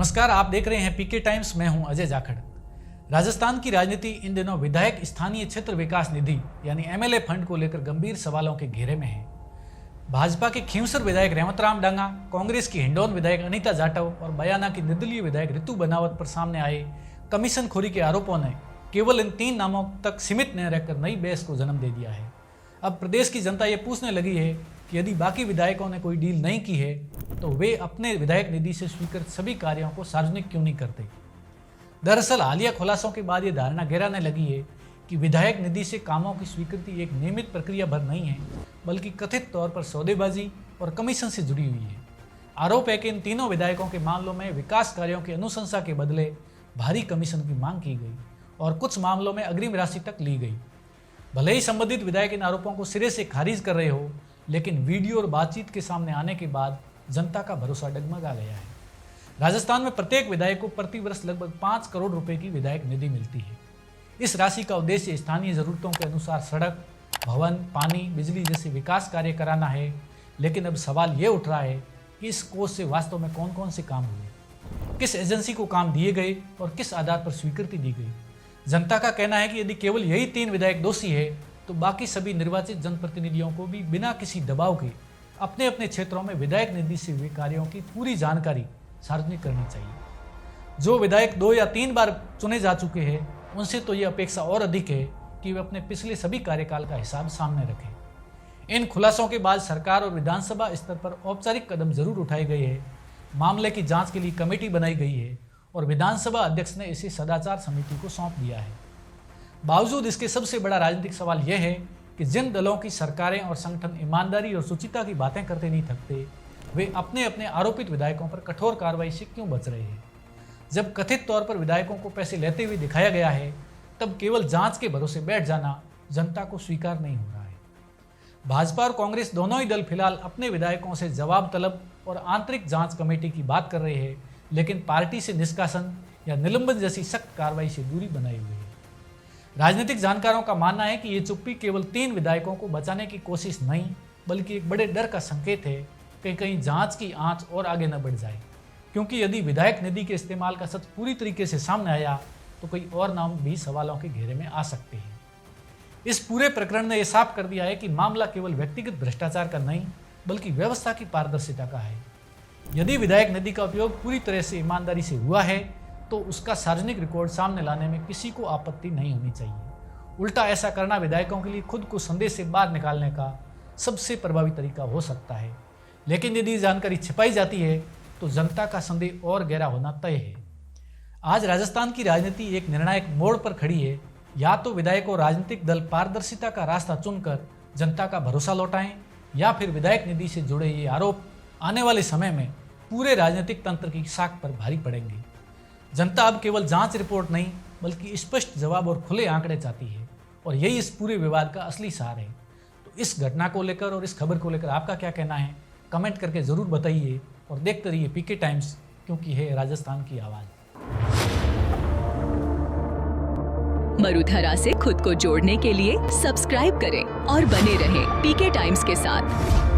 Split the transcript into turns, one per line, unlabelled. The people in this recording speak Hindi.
नमस्कार, आप देख रहे हैं पीके टाइम्स। मैं हूं अजय जाखड़। राजस्थान की राजनीति इन दिनों विधायक स्थानीय क्षेत्र विकास निधि यानी एमएलए फंड को लेकर गंभीर सवालों के घेरे में है। भाजपा के खींवसर विधायक रेवतराम डांगा, कांग्रेस की हिंडौन विधायक अनीता जाटव और बयाना की निर्दलीय विधायक ऋतु बनावत पर सामने आए कमीशनखोरी के आरोपों ने केवल इन 3 नामों तक सीमित न रहकर नई बहस को जन्म दे दिया है। अब प्रदेश की जनता ये पूछने लगी है कि यदि बाकी विधायकों ने कोई डील नहीं की है तो वे अपने विधायक निधि से स्वीकृत सभी कार्यों को सार्वजनिक क्यों नहीं करते। दरअसल हालिया खुलासों के बाद ये धारणा गहराने लगी है कि विधायक निधि से कामों की स्वीकृति एक नियमित प्रक्रिया भर नहीं है, बल्कि कथित तौर पर सौदेबाजी और कमीशन से जुड़ी हुई है। आरोप है कि इन तीनों विधायकों के मामलों में विकास कार्यों की अनुशंसा के बदले भारी कमीशन की मांग की गई और कुछ मामलों में अग्रिम राशि तक ली गई। भले ही संबंधित विधायक इन आरोपों को सिरे से खारिज कर रहे हो, लेकिन वीडियो और बातचीत के सामने आने के बाद जनता का भरोसा डगमगा गया है। राजस्थान में प्रत्येक विधायक को प्रति वर्ष लगभग 5 करोड़ रुपए की विधायक निधि मिलती है। इस राशि का उद्देश्य स्थानीय जरूरतों के अनुसार सड़क, भवन, पानी, बिजली जैसे विकास कार्य कराना है। लेकिन अब सवाल ये उठ रहा है कि इस कोष से वास्तव में कौन कौन से काम हुए, किस एजेंसी को काम दिए गए और किस आधार पर स्वीकृति दी गई। जनता का कहना है कि यदि केवल यही 3 विधायक दोषी है तो बाकी सभी निर्वाचित जनप्रतिनिधियों को भी बिना किसी दबाव के अपने अपने क्षेत्रों में विधायक निधि से हुए कार्यों की पूरी जानकारी सार्वजनिक करनी चाहिए। जो विधायक 2 या 3 बार चुने जा चुके हैं उनसे तो ये अपेक्षा और अधिक है कि वे अपने पिछले सभी कार्यकाल का हिसाब सामने रखें। इन खुलासों के बाद सरकार और विधानसभा स्तर पर औपचारिक कदम जरूर उठाए गए हैं। मामले की जांच के लिए कमेटी बनाई गई है और विधानसभा अध्यक्ष ने इसे सदाचार समिति को सौंप दिया है। बावजूद इसके सबसे बड़ा राजनीतिक सवाल यह है कि जिन दलों की सरकारें और संगठन ईमानदारी और शुचिता की बातें करते नहीं थकते, वे अपने अपने आरोपित विधायकों पर कठोर कार्रवाई से क्यों बच रहे हैं। जब कथित तौर पर विधायकों को पैसे लेते हुए दिखाया गया है, तब केवल जांच के भरोसे बैठ जाना जनता को स्वीकार नहीं हो रहा है। भाजपा और कांग्रेस दोनों ही दल फिलहाल अपने विधायकों से जवाब तलब और आंतरिक जांच कमेटी की बात कर रहे हैं, लेकिन पार्टी से निष्कासन या निलंबन जैसी सख्त कार्रवाई से दूरी बनाए हुए है। राजनीतिक जानकारों का मानना है कि ये चुप्पी केवल 3 विधायकों को बचाने की कोशिश नहीं, बल्कि एक बड़े डर का संकेत है कि कहीं जांच की आंच और आगे न बढ़ जाए। क्योंकि यदि विधायक निधि के इस्तेमाल का सच पूरी तरीके से सामने आया तो कई और नाम भी सवालों के घेरे में आ सकते हैं। इस पूरे प्रकरण ने यह साफ कर दिया है कि मामला केवल व्यक्तिगत भ्रष्टाचार का नहीं, बल्कि व्यवस्था की पारदर्शिता का है। यदि विधायक निधि का उपयोग पूरी तरह से ईमानदारी से हुआ है तो उसका सार्वजनिक रिकॉर्ड सामने लाने में किसी को आपत्ति नहीं होनी चाहिए। उल्टा ऐसा करना विधायकों के लिए खुद को संदेश से बाहर निकालने का सबसे प्रभावी तरीका हो सकता है। लेकिन यदि जानकारी छिपाई जाती है तो जनता का संदेह और गहरा होना तय है। आज राजस्थान की राजनीति एक निर्णायक मोड़ पर खड़ी है। या तो विधायक और राजनीतिक दल पारदर्शिता का रास्ता चुनकर जनता का भरोसा लौटाएं, या फिर विधायक निधि से जुड़े ये आरोप आने वाले समय में पूरे राजनीतिक तंत्र की साख पर भारी पड़ेंगे। जनता अब केवल जांच रिपोर्ट नहीं, बल्कि स्पष्ट जवाब और खुले आंकड़े चाहती है, और यही इस पूरे विवाद का असली सार है। तो इस घटना को लेकर और इस खबर को लेकर आपका क्या कहना है, कमेंट करके जरूर बताइए और देखते रहिए पीके टाइम्स, क्योंकि है राजस्थान की आवाज।
मरुधरा से खुद को जोड़ने के लिए सब्सक्राइब करें और बने रहें पीके टाइम्स के साथ।